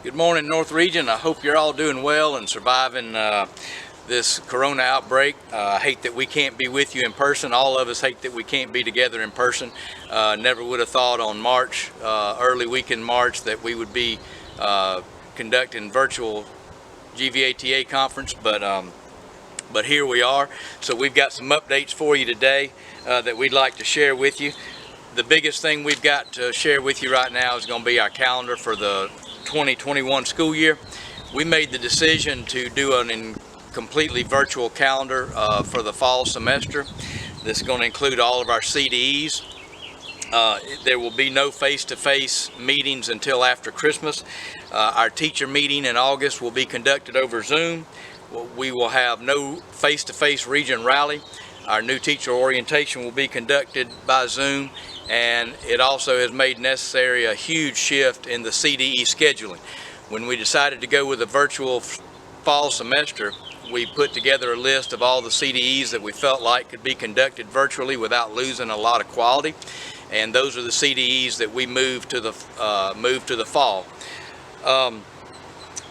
Good morning, North Region. I hope you're all doing well and surviving this corona outbreak. I hate that we can't be with you in person. All of us hate that we can't be together in person. Never would have thought on March, early week in March, that we would be conducting virtual GVATA conference, but here we are. So we've got some updates for you today that we'd like to share with you. The biggest thing we've got to share with you right now is going to be our calendar for the 2021 school year. We made the decision to do a completely virtual calendar for the fall semester. This is going to include all of our CDEs. There will be no face-to-face meetings until after Christmas. Our teacher meeting in August will be conducted over Zoom. We will have no face-to-face region rally. Our new teacher orientation will be conducted by Zoom, and it also has made necessary a huge shift in the CDE scheduling. When we decided to go with a virtual fall semester, we put together a list of all the CDEs that we felt like could be conducted virtually without losing a lot of quality, and those are the CDEs that we moved to the fall.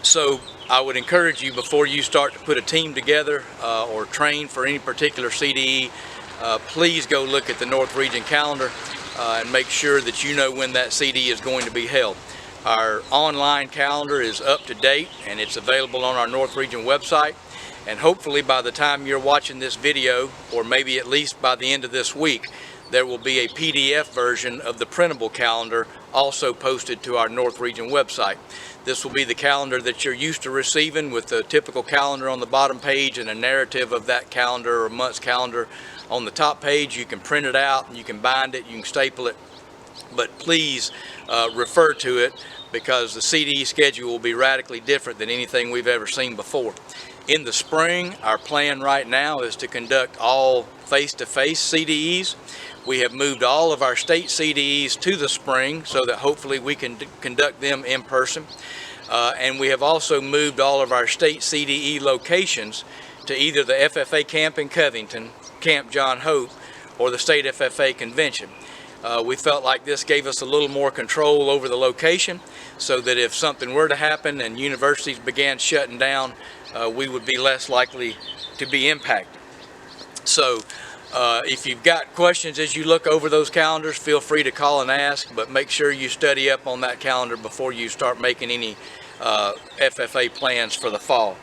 So I would encourage you, before you start to put a team together or train for any particular CDE, please go look at the North Region calendar and make sure that you know when that CDE is going to be held. Our online calendar is up to date and it's available on our North Region website, and hopefully by the time you're watching this video, or maybe at least by the end of this week, there will be a PDF version of the printable calendar also posted to our North Region website. This will be the calendar that you're used to receiving, with the typical calendar on the bottom page and a narrative of that calendar or month's calendar on the top page. You can print it out, you can bind it, you can staple it, but please refer to it, because the CDE schedule will be radically different than anything we've ever seen before. In the spring, our plan right now is to conduct all face-to-face CDEs. We have moved all of our state CDEs to the spring so that hopefully we can conduct them in person. And we have also moved all of our state CDE locations to either the FFA camp in Covington, Camp John Hope, or the state FFA convention. We felt like this gave us a little more control over the location, so that if something were to happen and universities began shutting down, we would be less likely to be impacted. So if you've got questions as you look over those calendars, feel free to call and ask, but make sure you study up on that calendar before you start making any FFA plans for the fall.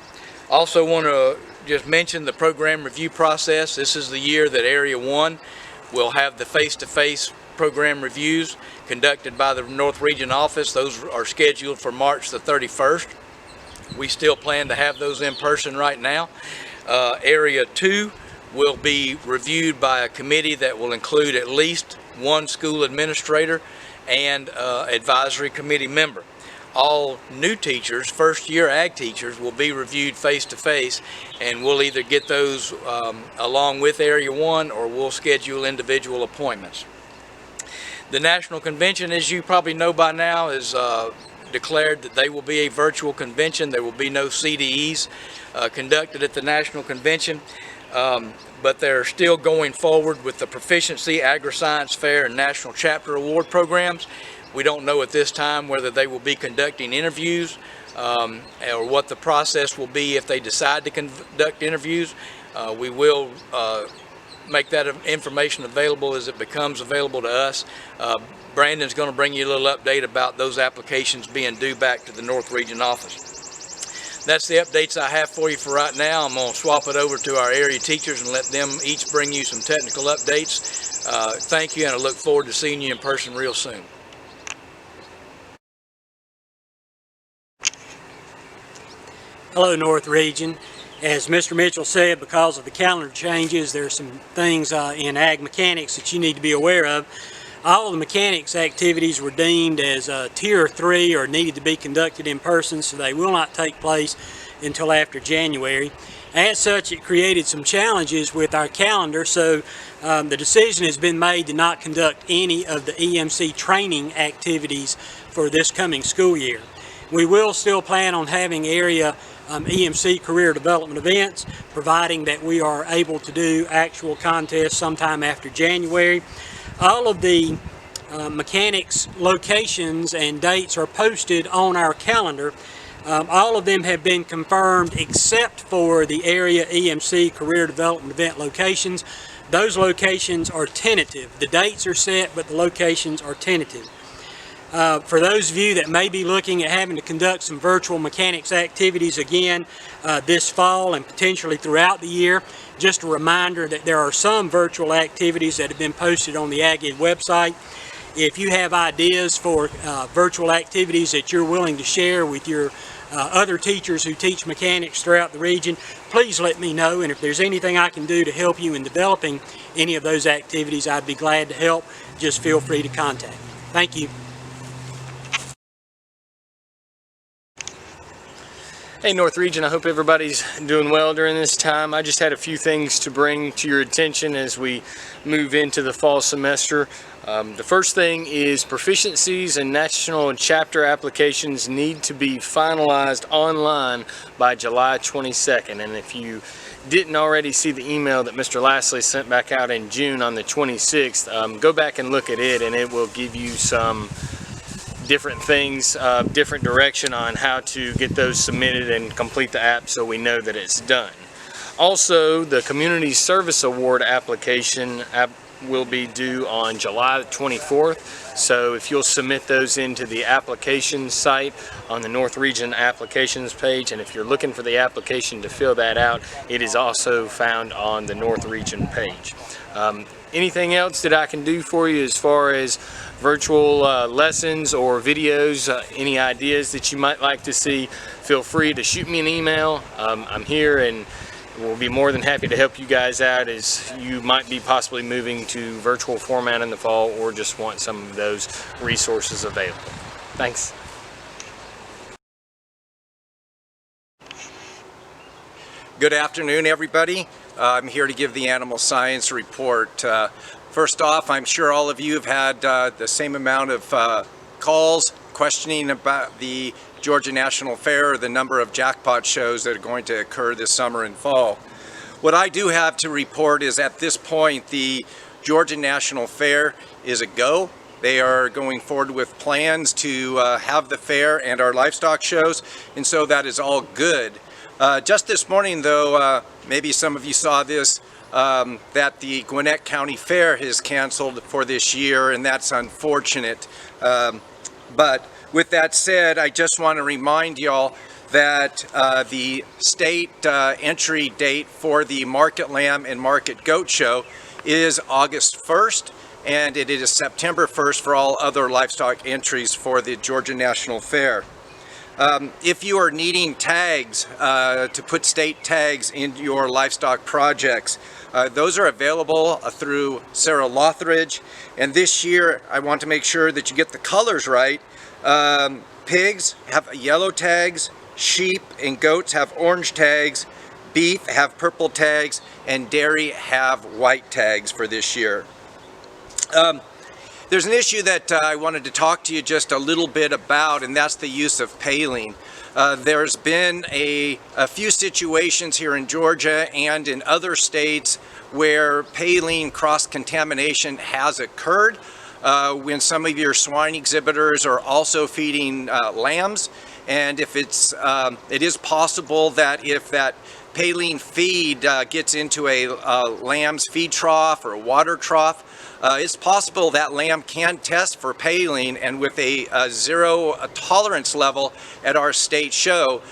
Also want to just mention the program review process. This is the year that Area 1 will have the face-to-face program reviews conducted by the North Region office. Those are scheduled for March the 31st. We still plan to have those in person right now. Area 2 will be reviewed by a committee that will include at least one school administrator and advisory committee member. All new teachers, first-year ag teachers, will be reviewed face-to-face, and we'll either get those along with Area 1, or we'll schedule individual appointments. The National Convention, as you probably know by now, is declared that they will be a virtual convention. There will be no CDEs conducted at the National Convention, but they're still going forward with the Proficiency, Agri-Science Fair, and National Chapter Award programs. We don't know at this time whether they will be conducting interviews or what the process will be if they decide to conduct interviews. We will make that information available as it becomes available to us. Brandon's going to bring you a little update about those applications being due back to the North Region office. That's the updates I have for you for right now. I'm going to swap it over to our area teachers and let them each bring you some technical updates. Thank you, and I look forward to seeing you in person real soon. Hello, North Region. As Mr. Mitchell said, because of the calendar changes, there are some things in ag mechanics that you need to be aware of. All of the mechanics activities were deemed as Tier 3 or needed to be conducted in person, so they will not take place until after January. As such, it created some challenges with our calendar, so the decision has been made to not conduct any of the EMC training activities for this coming school year. We will still plan on having area EMC career development events, providing that we are able to do actual contests sometime after January. All of the mechanics locations and dates are posted on our calendar. All of them have been confirmed except for the area EMC career development event locations. Those locations are tentative. The dates are set, but the locations are tentative. For those of you that may be looking at having to conduct some virtual mechanics activities again this fall and potentially throughout the year, just a reminder that there are some virtual activities that have been posted on the AgEd website. If you have ideas for virtual activities that you're willing to share with your other teachers who teach mechanics throughout the region, please let me know, and if there's anything I can do to help you in developing any of those activities, I'd be glad to help. Just feel free to contact me. Thank you. Hey North Region, I hope everybody's doing well during this time. I just had a few things to bring to your attention as we move into the fall semester. The first thing is proficiencies and national chapter applications need to be finalized online by July 22nd. And if you didn't already see the email that Mr. Lastly sent back out in June on the 26th, go back and look at it, and it will give you some different things, different direction on how to get those submitted and complete the app so we know that it's done. Also, the Community Service Award application will be due on July 24th. So if you'll submit those into the application site on the North Region applications page, and if you're looking for the application to fill that out, it is also found on the North Region page. Anything else that I can do for you as far as virtual lessons or videos, any ideas that you might like to see, feel free to shoot me an email. I'm here and we'll be more than happy to help you guys out as you might be possibly moving to virtual format in the fall or just want some of those resources available. Thanks. Good afternoon, everybody. I'm here to give the animal science report. First off, I'm sure all of you have had the same amount of calls questioning about the Georgia National Fair or the number of jackpot shows that are going to occur this summer and fall. What I do have to report is at this point the Georgia National Fair is a go. They are going forward with plans to have the fair and our livestock shows, and so that is all good. Just this morning though, maybe some of you saw this, that the Gwinnett County Fair has canceled for this year, and that's unfortunate. But with that said, I just want to remind y'all that the state entry date for the Market Lamb and Market Goat Show is August 1st, and it is September 1st for all other livestock entries for the Georgia National Fair. If you are needing tags to put state tags in your livestock projects, those are available through Sarah Lothridge, and this year I want to make sure that you get the colors right. Pigs have yellow tags, sheep and goats have orange tags, beef have purple tags, and dairy have white tags for this year. There's an issue that I wanted to talk to you just a little bit about, and that's the use of Paline. There's been a few situations here in Georgia and in other states where Paline cross-contamination has occurred when some of your swine exhibitors are also feeding lambs. And if it is possible that if that Paline feed gets into a lamb's feed trough or a water trough, it's possible that lamb can test for Paline, and with a zero tolerance level at our state show,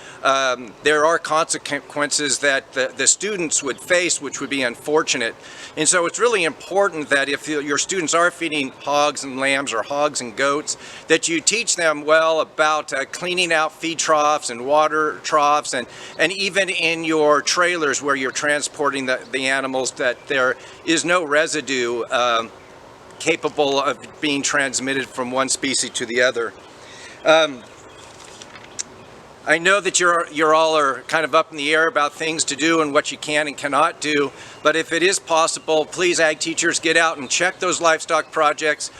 there are consequences that the students would face, which would be unfortunate. And so it's really important that if your students are feeding hogs and lambs or hogs and goats, that you teach them well about cleaning out feed troughs and water troughs, and even in your trailers where you're transporting the animals, that there is no residue capable of being transmitted from one species to the other. I know that you're all are kind of up in the air about things to do and what you can and cannot do, but if it is possible, please, ag teachers, get out and check those livestock projects.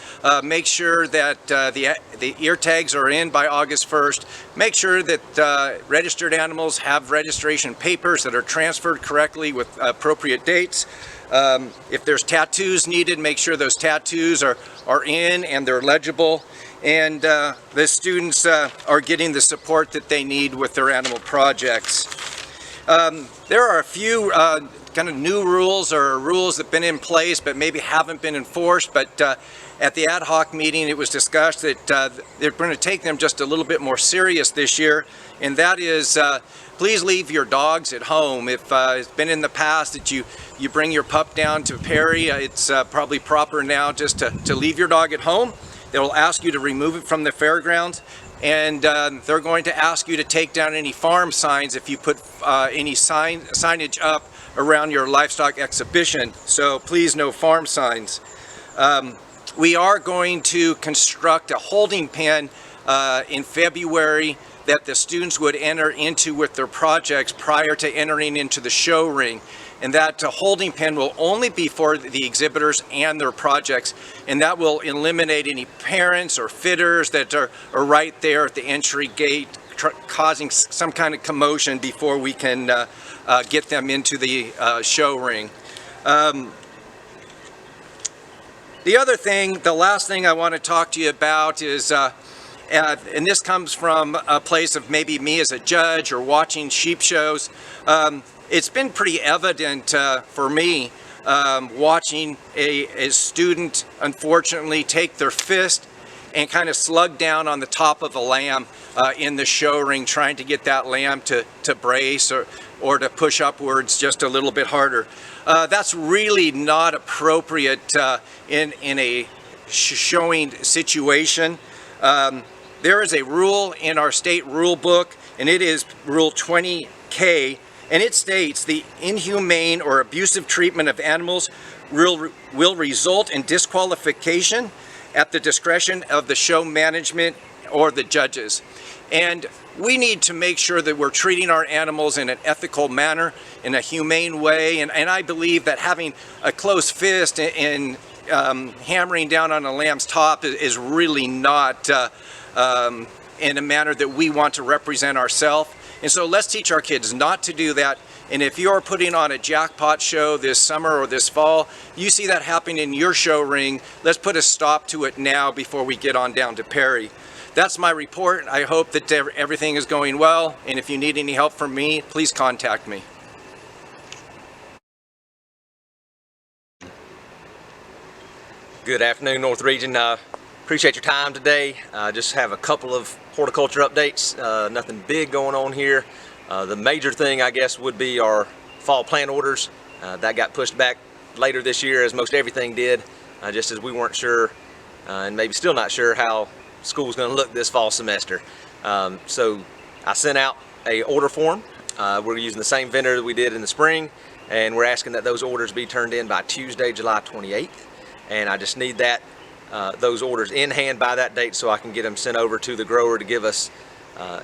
Make sure that the ear tags are in by August 1st. Make sure that registered animals have registration papers that are transferred correctly with appropriate dates. If there's tattoos needed, make sure those tattoos are in and they're legible, and the students are getting the support that they need with their animal projects. There are a few kind of new rules or rules that have been in place but maybe haven't been enforced, but at the ad hoc meeting it was discussed that they're going to take them just a little bit more serious this year, and that is please leave your dogs at home. If it's been in the past that you bring your pup down to Perry, it's probably proper now just to leave your dog at home. They will ask you to remove it from the fairgrounds, and they're going to ask you to take down any farm signs if you put any signage up around your livestock exhibition. So please, no farm signs. We are going to construct a holding pen in February that the students would enter into with their projects prior to entering into the show ring. And that holding pen will only be for the exhibitors and their projects, and that will eliminate any parents or fitters that are right there at the entry gate causing some kind of commotion before we can get them into the show ring. The other thing, the last thing I want to talk to you about is, and this comes from a place of maybe me as a judge or watching sheep shows, it's been pretty evident for me watching a student unfortunately take their fist and kind of slug down on the top of a lamb in the show ring, trying to get that lamb to brace or to push upwards just a little bit harder. That's really not appropriate in a showing situation. There is a rule in our state rule book, and it is Rule 20K, and it states the inhumane or abusive treatment of animals will result in disqualification at the discretion of the show management or the judges. And we need to make sure that we're treating our animals in an ethical manner, in a humane way, and I believe that having a closed fist and hammering down on a lamb's top is really not in a manner that we want to represent ourselves. And so let's teach our kids not to do that. And if you're putting on a jackpot show this summer or this fall, you see that happening in your show ring, let's put a stop to it now before we get on down to Perry. That's my report. I hope that everything is going well, and if you need any help from me, please contact me. Good afternoon, North Region. Appreciate your time today. Just have a couple of horticulture updates. Nothing big going on here. The major thing, I guess, would be our fall plant orders. That got pushed back later this year, as most everything did, just as we weren't sure, and maybe still not sure, how school's going to look this fall semester. So I sent out a order form. We're using the same vendor that we did in the spring, and we're asking that those orders be turned in by Tuesday, July 28th. And I just need those orders in hand by that date so I can get them sent over to the grower to give us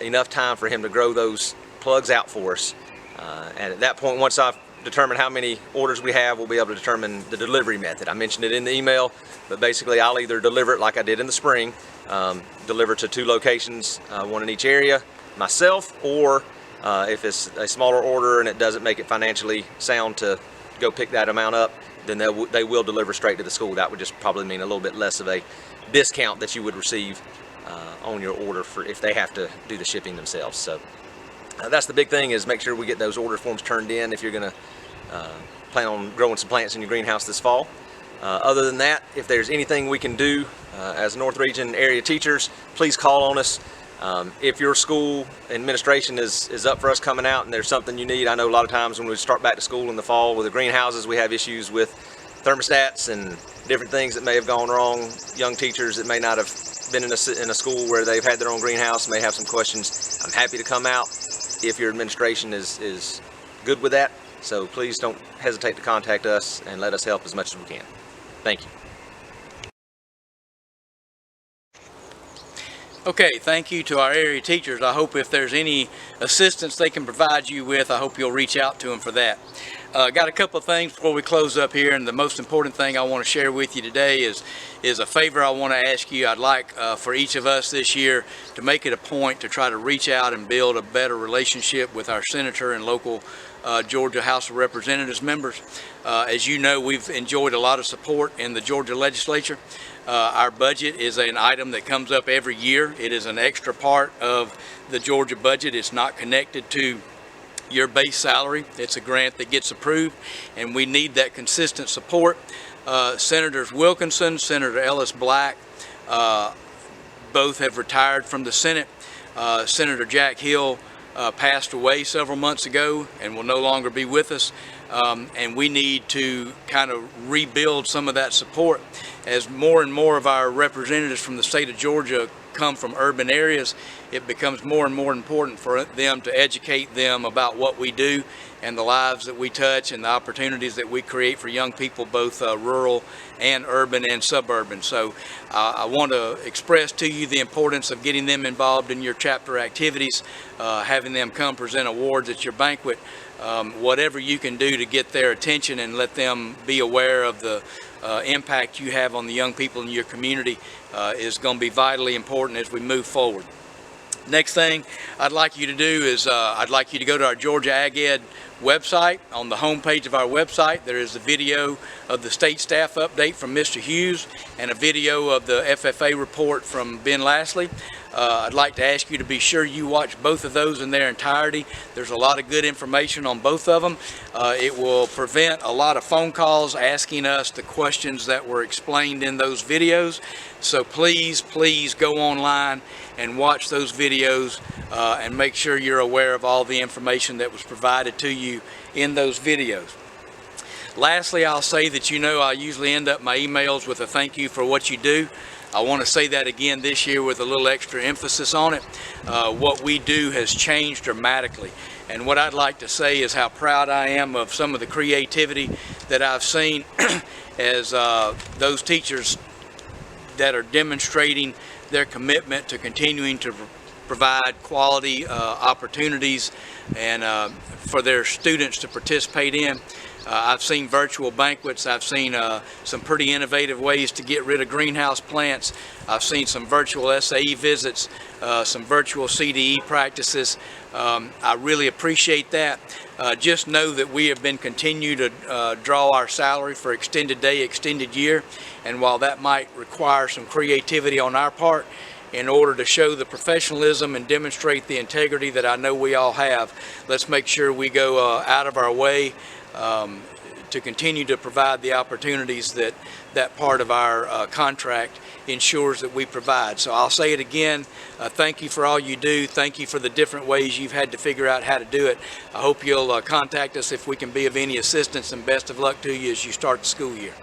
enough time for him to grow those plugs out for us. And at that point, once I've determined how many orders we have, we'll be able to determine the delivery method. I mentioned it in the email, but basically I'll either deliver it like I did in the spring, deliver to 2 locations, one in each area myself, or if it's a smaller order and it doesn't make it financially sound to go pick that amount up, then they will deliver straight to the school. That would just probably mean a little bit less of a discount that you would receive on your order for if they have to do the shipping themselves. So that's the big thing, is make sure we get those order forms turned in if you're going to plan on growing some plants in your greenhouse this fall. Other than that, if there's anything we can do as North Region area teachers, please call on us. If your school administration is up for us coming out and there's something you need, I know a lot of times when we start back to school in the fall with the greenhouses, we have issues with thermostats and different things that may have gone wrong. Young teachers that may not have been in a school where they've had their own greenhouse may have some questions. I'm happy to come out if your administration is good with that. So please don't hesitate to contact us and let us help as much as we can. Thank you. Okay, thank you to our area teachers. I hope if there's any assistance they can provide you with, I hope you'll reach out to them for that. Got a couple of things before we close up here, and the most important thing I want to share with you today is a favor I want to ask you. I'd like for each of us this year to make it a point to try to reach out and build a better relationship with our senator and local Georgia House of Representatives members. As you know, we've enjoyed a lot of support in the Georgia legislature. Our budget is an item that comes up every year. It is an extra part of the Georgia budget. It's not connected to your base salary. It's a grant that gets approved, and we need that consistent support. Senators Wilkinson, Senator Ellis Black, both have retired from the Senate. Senator Jack Hill passed away several months ago and will no longer be with us. And we need to kind of rebuild some of that support. As more and more of our representatives from the state of Georgia come from urban areas, it becomes more and more important for them to educate them about what we do and the lives that we touch and the opportunities that we create for young people, both rural and urban and suburban. So I want to express to you the importance of getting them involved in your chapter activities, having them come present awards at your banquet, whatever you can do to get their attention and let them be aware of the impact you have on the young people in your community is going to be vitally important as we move forward. Next thing I'd like you to do is I'd like you to go to our Georgia Ag Ed website. On the home page of our website, there is a video of the state staff update from Mr. Hughes and a video of the FFA report from Ben Lashley. I'd like to ask you to be sure you watch both of those in their entirety. There's a lot of good information on both of them. It will prevent a lot of phone calls asking us the questions that were explained in those videos. So please go online and watch those videos and make sure you're aware of all the information that was provided to you in those videos. Lastly, I'll say that I usually end up my emails with a thank you for what you do. I want to say that again this year with a little extra emphasis on it. What we do has changed dramatically. And what I'd like to say is how proud I am of some of the creativity that I've seen as those teachers that are demonstrating their commitment to continuing to provide quality opportunities and for their students to participate in. I've seen virtual banquets. I've seen some pretty innovative ways to get rid of greenhouse plants. I've seen some virtual SAE visits, some virtual CDE practices. I really appreciate that. Just know that we have been continue to draw our salary for extended day, extended year, and while that might require some creativity on our part, in order to show the professionalism and demonstrate the integrity that I know we all have, let's make sure we go out of our way to continue to provide the opportunities that part of our contract ensures that we provide. So I'll say it again, thank you for all you do. Thank you for the different ways you've had to figure out how to do it. I hope you'll contact us if we can be of any assistance, and best of luck to you as you start the school year.